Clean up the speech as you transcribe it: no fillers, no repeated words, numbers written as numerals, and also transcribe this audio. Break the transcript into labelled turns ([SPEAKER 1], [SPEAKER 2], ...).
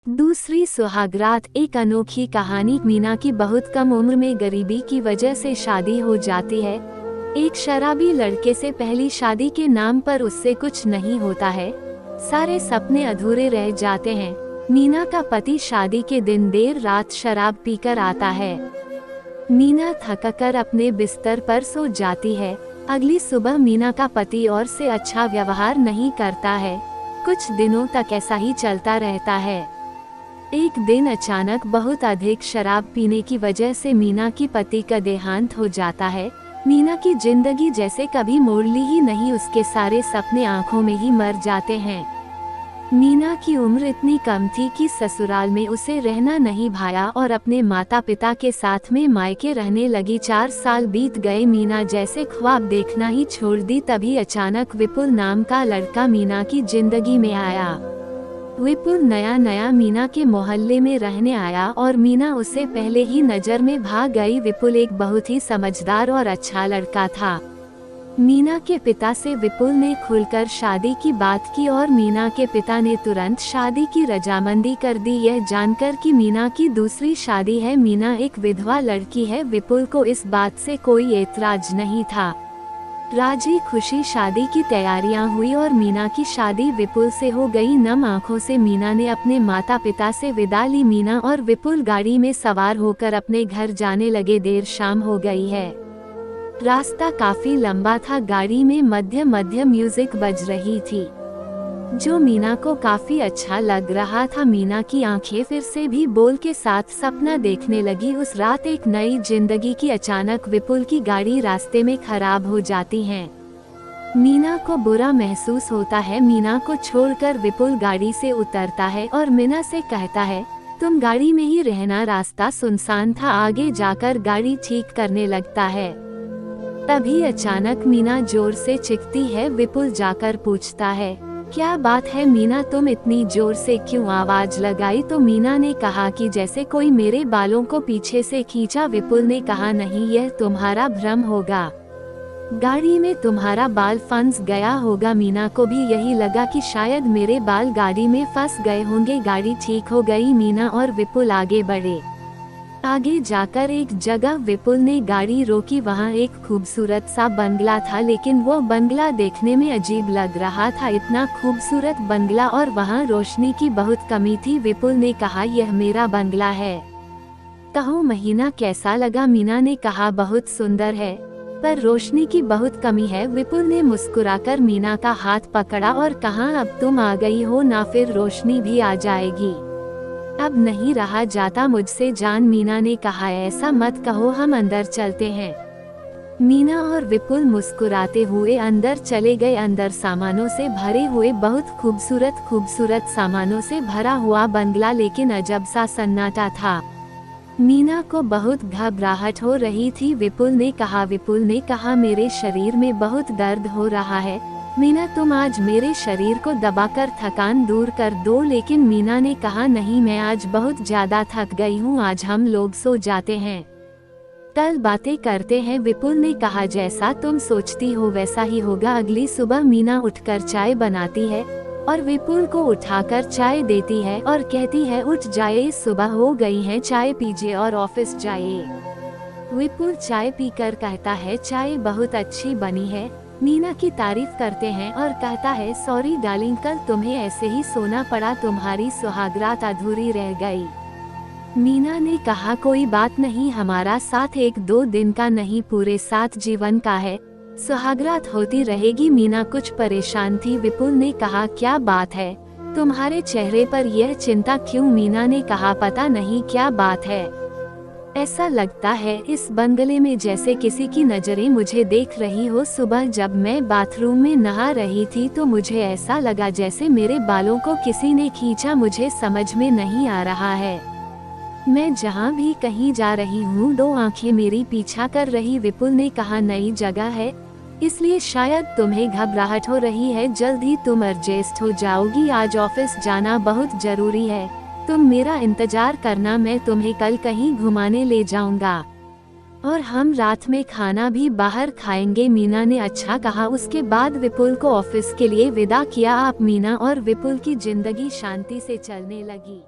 [SPEAKER 1] दूसरी सुहागरात एक अनोखी कहानी। मीना की बहुत कम उम्र में गरीबी की वजह से शादी हो जाती है। एक शराबी लड़के से पहली शादी के नाम पर उससे कुछ नहीं होता है। सारे सपने अधूरे रह जाते हैं। मीना का पति शादी के दिन देर रात शराब पीकर आता है। मीना थककर अपने बिस्तर पर सो जाती है। अगली सुबह मीना का पति और से अच्छा व्यवहार नहीं करता है। कुछ दिनों तक ऐसा ही चलता रहता है। एक दिन अचानक बहुत अधिक शराब पीने की वजह से मीना की पति का देहांत हो जाता है। मीना की जिंदगी जैसे कभी मोड़ ली ही नहीं, उसके सारे सपने आंखों में ही मर जाते हैं। मीना की उम्र इतनी कम थी कि ससुराल में उसे रहना नहीं भाया और अपने माता पिता के साथ में मायके रहने लगी। 4 साल बीत गए। मीना जैसे ख्वाब देखना ही छोड़ दी। तभी अचानक विपुल नाम का लड़का मीना की जिंदगी में आया। विपुल नया मीना के मोहल्ले में रहने आया और मीना उसे पहले ही नजर में भाग गई। विपुल एक बहुत ही समझदार और अच्छा लड़का था। मीना के पिता से विपुल ने खुलकर शादी की बात की और मीना के पिता ने तुरंत शादी की रजामंदी कर दी। यह जानकर कि मीना की दूसरी शादी है। मीना एक विधवा लड़की है। विपुल को इस बात से कोई एतराज नहीं था। राजी खुशी शादी की तैयारियां हुई और मीना की शादी विपुल से हो गई। नम आंखों से मीना ने अपने माता पिता से विदा ली। मीना और विपुल गाड़ी में सवार होकर अपने घर जाने लगे। देर शाम हो गई है। रास्ता काफी लंबा था। गाड़ी में मध्य म्यूजिक बज रही थी जो मीना को काफी अच्छा लग रहा था। मीना की आंखें फिर से भी बोल के साथ सपना देखने लगी। उस रात एक नई जिंदगी की। अचानक विपुल की गाड़ी रास्ते में खराब हो जाती है। मीना को बुरा महसूस होता है। मीना को छोड़कर विपुल गाड़ी से उतरता है और मीना से कहता है, तुम गाड़ी में ही रहना, रास्ता सुनसान था। आगे जाकर गाड़ी ठीक करने लगता है। तभी अचानक मीना जोर से चीखती है। विपुल जाकर पूछता है, क्या बात है मीना, तुम इतनी जोर से क्यों आवाज लगाई? तो मीना ने कहा कि जैसे कोई मेरे बालों को पीछे से खींचा। विपुल ने कहा, नहीं, यह तुम्हारा भ्रम होगा, गाड़ी में तुम्हारा बाल फंस गया होगा। मीना को भी यही लगा कि शायद मेरे बाल गाड़ी में फंस गए होंगे। गाड़ी ठीक हो गई। मीना और विपुल आगे बढ़े। आगे जाकर एक जगह विपुल ने गाड़ी रोकी। वहाँ एक खूबसूरत सा बंगला था, लेकिन वो बंगला देखने में अजीब लग रहा था। इतना खूबसूरत बंगला और वहाँ रोशनी की बहुत कमी थी। विपुल ने कहा, यह मेरा बंगला है, कहो महीना कैसा लगा? मीना ने कहा, बहुत सुंदर है, पर रोशनी की बहुत कमी है। विपुल ने मुस्कुराकर मीना का हाथ पकड़ा और कहा, अब तुम आ गई हो ना, फिर रोशनी भी आ जाएगी। अब नहीं रहा जाता मुझसे जान। मीना ने कहा, ऐसा मत कहो, हम अंदर चलते हैं। मीना और विपुल मुस्कुराते हुए अंदर चले गए। अंदर सामानों से भरे हुए बहुत खूबसूरत सामानों से भरा हुआ बंगला, लेकिन अजब सा सन्नाटा था। मीना को बहुत घबराहट हो रही थी। विपुल ने कहा, मेरे शरीर में बहुत दर्द हो रहा है। मीना, तुम आज मेरे शरीर को दबाकर थकान दूर कर दो। लेकिन मीना ने कहा, नहीं, मैं आज बहुत ज्यादा थक गई हूँ, आज हम लोग सो जाते हैं, कल बातें करते हैं। विपुल ने कहा, जैसा तुम सोचती हो वैसा ही होगा। अगली सुबह मीना उठकर चाय बनाती है और विपुल को उठाकर चाय देती है और कहती है, उठ जाइए, सुबह हो गई है, चाय पीजिए और ऑफिस जाइए। विपुल चाय पीकर कहता है, चाय बहुत अच्छी बनी है। मीना की तारीफ करते हैं और कहता है, सॉरी डार्लिंग, कल तुम्हें ऐसे ही सोना पड़ा, तुम्हारी सुहागरात अधूरी रह गई। मीना ने कहा, कोई बात नहीं, हमारा साथ 1-2 दिन का नहीं, पूरे 7 जीवन का है, सुहागरात होती रहेगी। मीना कुछ परेशान थी। विपुल ने कहा, क्या बात है, तुम्हारे चेहरे पर यह चिंता क्यों? मीना ने कहा, पता नहीं क्या बात है, ऐसा लगता है इस बंगले में जैसे किसी की नजरें मुझे देख रही हो। सुबह जब मैं बाथरूम में नहा रही थी तो मुझे ऐसा लगा जैसे मेरे बालों को किसी ने खींचा। मुझे समझ में नहीं आ रहा है, मैं जहाँ भी कहीं जा रही हूँ 2 आंखें मेरी पीछा कर रही। विपुल ने कहा, नई जगह है इसलिए शायद तुम्हें घबराहट हो रही है, जल्द ही तुम एडजस्ट हो जाओगी। आज ऑफिस जाना बहुत जरूरी है, तुम मेरा इंतजार करना, मैं तुम्हें कल कहीं घुमाने ले जाऊंगा और हम रात में खाना भी बाहर खाएंगे। मीना ने अच्छा कहा। उसके बाद विपुल को ऑफिस के लिए विदा किया। आप मीना और विपुल की जिंदगी शांति से चलने लगी।